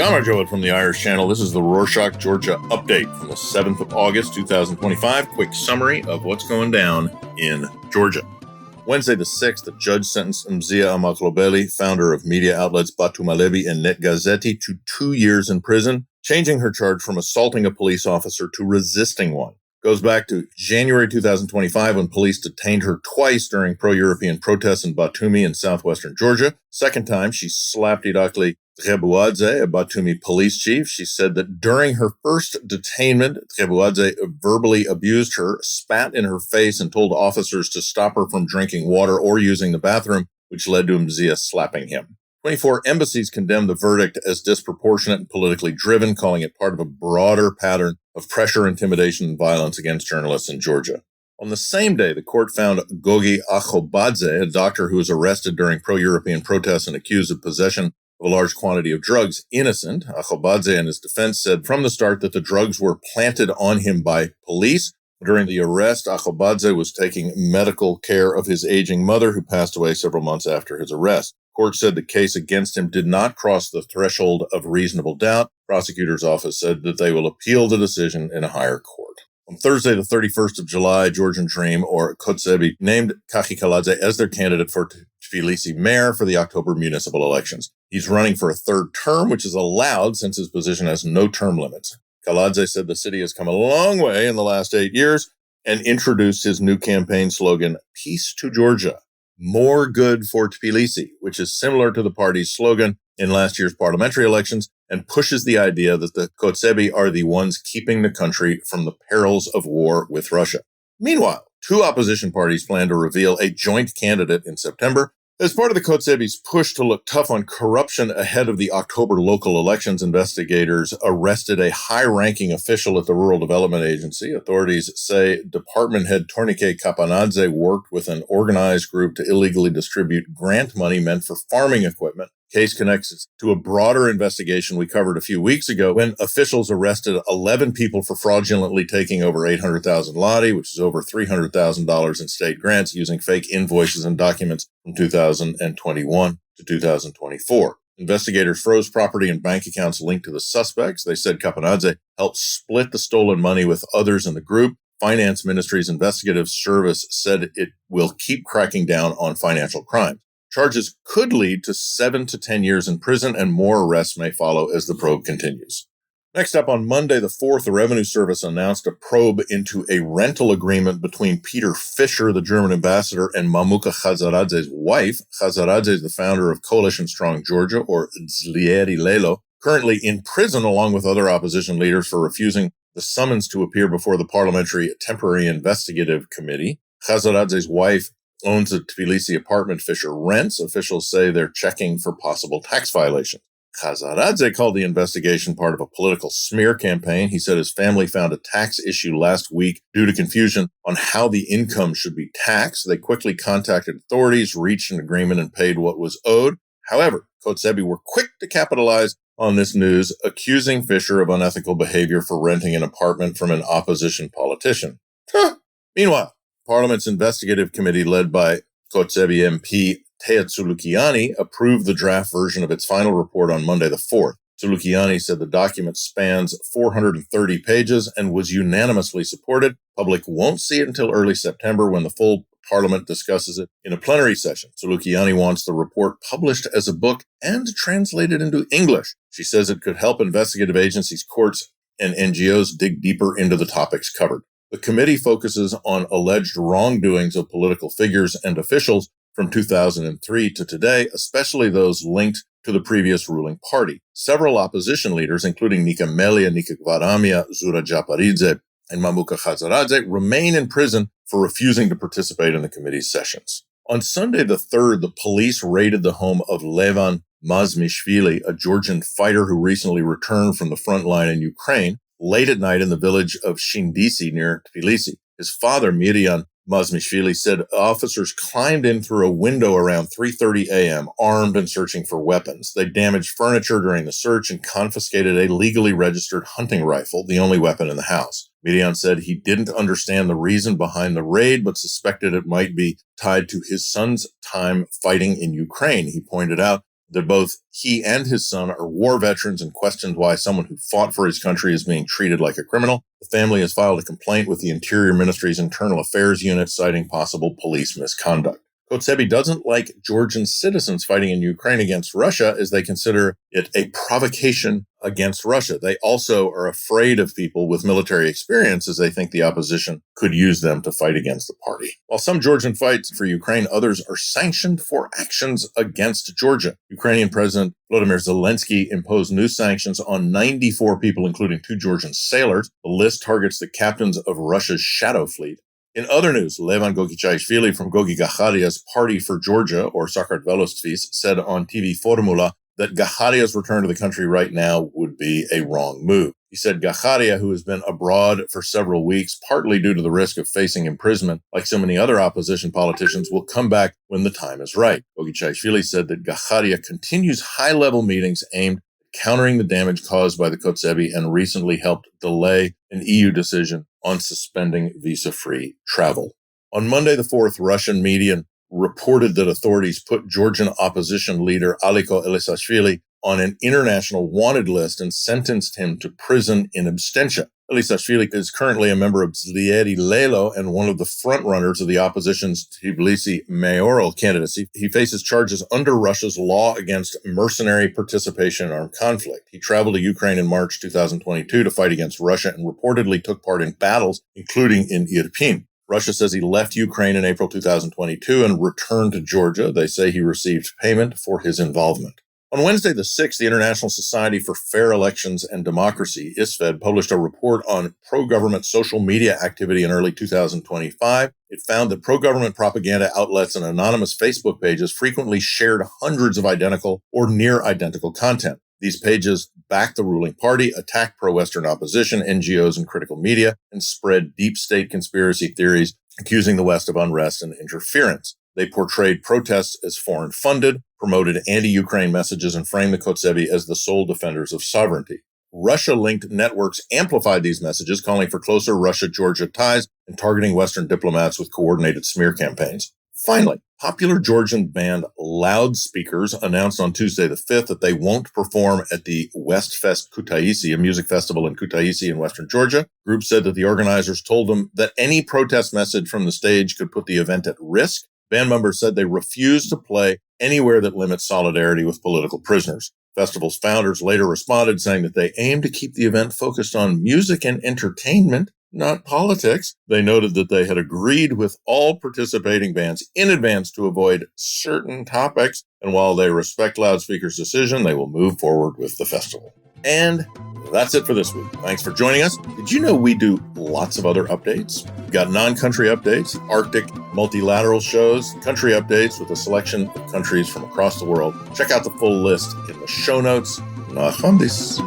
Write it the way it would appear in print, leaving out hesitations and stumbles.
Amaglobeli from the Irish Channel. This is the Rorschach, Georgia update from the 7th of August, 2025. Quick summary of what's going down in Georgia. Wednesday the 6th, a judge sentenced Amaglobeli, founder of media outlets Batumalebi and NetGazeti, to 2 years in prison, changing her charge from assaulting a police officer to resisting one. Goes back to January 2025 when police detained her twice during pro-European protests in Batumi in southwestern Georgia. Second time, she slapped Irakli Trebuadze, a Batumi police chief. She said that during her first detainment, Trebuadze verbally abused her, spat in her face, and told officers to stop her from drinking water or using the bathroom, which led to Mzia slapping him. 24 embassies condemned the verdict as disproportionate and politically driven, calling it part of a broader pattern of pressure, intimidation, and violence against journalists in Georgia. On the same day, the court found Gogi Akhobadze, a doctor who was arrested during pro-European protests and accused of possession of a large quantity of drugs, innocent. Akhobadze and his defense said from the start that the drugs were planted on him by police. During the arrest, Akhobadze was taking medical care of his aging mother, who passed away several months after his arrest. Court said the case against him did not cross the threshold of reasonable doubt. Prosecutor's office said that they will appeal the decision in a higher court. On Thursday, the 31st of July, Georgian Dream, or Kotsebi, named Kaki Kaladze as their candidate for Tbilisi mayor for the October municipal elections. He's running for a third term, which is allowed since his position has no term limits. Kaladze said the city has come a long way in the last 8 years and introduced his new campaign slogan, Peace to Georgia, More Good for Tbilisi, which is similar to the party's slogan in last year's parliamentary elections and pushes the idea that the Kotsebi are the ones keeping the country from the perils of war with Russia. Meanwhile, two opposition parties plan to reveal a joint candidate in September. As part of the Kotsebi's push to look tough on corruption ahead of the October local elections, investigators arrested a high-ranking official at the Rural Development Agency. Authorities say department head Tornike Kapanadze worked with an organized group to illegally distribute grant money meant for farming equipment. Case connects to a broader investigation we covered a few weeks ago when officials arrested 11 people for fraudulently taking over 800,000 lari, which is over $300,000 in state grants, using fake invoices and documents from 2021 to 2024. Investigators froze property and bank accounts linked to the suspects. They said Kapanadze helped split the stolen money with others in the group. Finance Ministry's investigative service said it will keep cracking down on financial crimes. Charges could lead to 7 to 10 years in prison, and more arrests may follow as the probe continues. Next up, on Monday the 4th, the Revenue Service announced a probe into a rental agreement between Peter Fischer, the German ambassador, and Mamuka Khazaradze's wife. Khazaradze is the founder of Coalition Strong Georgia, or Zlieri Lelo, currently in prison along with other opposition leaders for refusing the summons to appear before the Parliamentary Temporary Investigative Committee. Khazaradze's wife owns a Tbilisi apartment Fisher rents. Officials say they're checking for possible tax violations. Khazaradze called the investigation part of a political smear campaign. He said his family found a tax issue last week due to confusion on how the income should be taxed. They quickly contacted authorities, reached an agreement, and paid what was owed. However, Kotsebi were quick to capitalize on this news, accusing Fisher of unethical behavior for renting an apartment from an opposition politician. Meanwhile, Parliament's investigative committee, led by Kotsebi MP Tea Tsulukiani, approved the draft version of its final report on Monday the 4th. Tsulukiani said the document spans 430 pages and was unanimously supported. Public won't see it until early September when the full Parliament discusses it in a plenary session. Tsulukiani wants the report published as a book and translated into English. She says it could help investigative agencies, courts, and NGOs dig deeper into the topics covered. The committee focuses on alleged wrongdoings of political figures and officials from 2003 to today, especially those linked to the previous ruling party. Several opposition leaders, including Nika Melia, Nika Gvaramia, Zura Japaridze, and Mamuka Khazaradze, remain in prison for refusing to participate in the committee's sessions. On Sunday the 3rd, the police raided the home of Levan Mazmishvili, a Georgian fighter who recently returned from the front line in Ukraine, late at night in the village of Shindisi near Tbilisi. His father, Miriam Mazmishvili, said officers climbed in through a window around 3:30 a.m., armed and searching for weapons. They damaged furniture during the search and confiscated a legally registered hunting rifle, the only weapon in the house. Miriam said he didn't understand the reason behind the raid, but suspected it might be tied to his son's time fighting in Ukraine. He pointed out that both he and his son are war veterans and questioned why someone who fought for his country is being treated like a criminal. The family has filed a complaint with the Interior Ministry's Internal Affairs Unit citing possible police misconduct. Kotsebi doesn't like Georgian citizens fighting in Ukraine against Russia as they consider it a provocation against Russia. They also are afraid of people with military experience as they think the opposition could use them to fight against the party. While some Georgian fight for Ukraine, others are sanctioned for actions against Georgia. Ukrainian President Volodymyr Zelenskyy imposed new sanctions on 94 people, including 2 Georgian sailors. The list targets the captains of Russia's shadow fleet. In other news, Levan Gogichaishvili from Gogi Gaharia's Party for Georgia, or Sakartvelostvis, said on TV Formula that Gaharia's return to the country right now would be a wrong move. He said Gaharia, who has been abroad for several weeks, partly due to the risk of facing imprisonment, like so many other opposition politicians, will come back when the time is right. Gogichaishvili said that Gaharia continues high-level meetings aimed at countering the damage caused by the Kotsebi and recently helped delay an EU decision on suspending visa-free travel. On Monday the 4th, Russian media reported that authorities put Georgian opposition leader Aliko Elisashvili on an international wanted list and sentenced him to prison in absentia. Elisashvili is currently a member of Zlieri Lelo and one of the frontrunners of the opposition's Tbilisi mayoral candidacy. He faces charges under Russia's law against mercenary participation in armed conflict. He traveled to Ukraine in March 2022 to fight against Russia and reportedly took part in battles, including in Irpin. Russia says he left Ukraine in April 2022 and returned to Georgia. They say he received payment for his involvement. On Wednesday the 6th, the International Society for Fair Elections and Democracy, ISFED, published a report on pro-government social media activity in early 2025. It found that pro-government propaganda outlets and anonymous Facebook pages frequently shared hundreds of identical or near-identical content. These pages backed the ruling party, attacked pro-Western opposition, NGOs, and critical media, and spread deep state conspiracy theories, accusing the West of unrest and interference. They portrayed protests as foreign-funded, promoted anti-Ukraine messages, and framed the Kotsebi as the sole defenders of sovereignty. Russia-linked networks amplified these messages, calling for closer Russia-Georgia ties and targeting Western diplomats with coordinated smear campaigns. Finally, popular Georgian band Loudspeakers announced on Tuesday the 5th that they won't perform at the Westfest Kutaisi, a music festival in Kutaisi in western Georgia. The group said that the organizers told them that any protest message from the stage could put the event at risk. Band members said they refuse to play anywhere that limits solidarity with political prisoners. Festival's founders later responded, saying that they aim to keep the event focused on music and entertainment, not politics. They noted that they had agreed with all participating bands in advance to avoid certain topics, and while they respect Loudspeakers' decision, they will move forward with the festival. And that's it for this week. Thanks for joining us. Did you know we do lots of other updates? We've got non-country updates, Arctic multilateral shows, country updates with a selection of countries from across the world. Check out the full list in the show notes. Nachandis.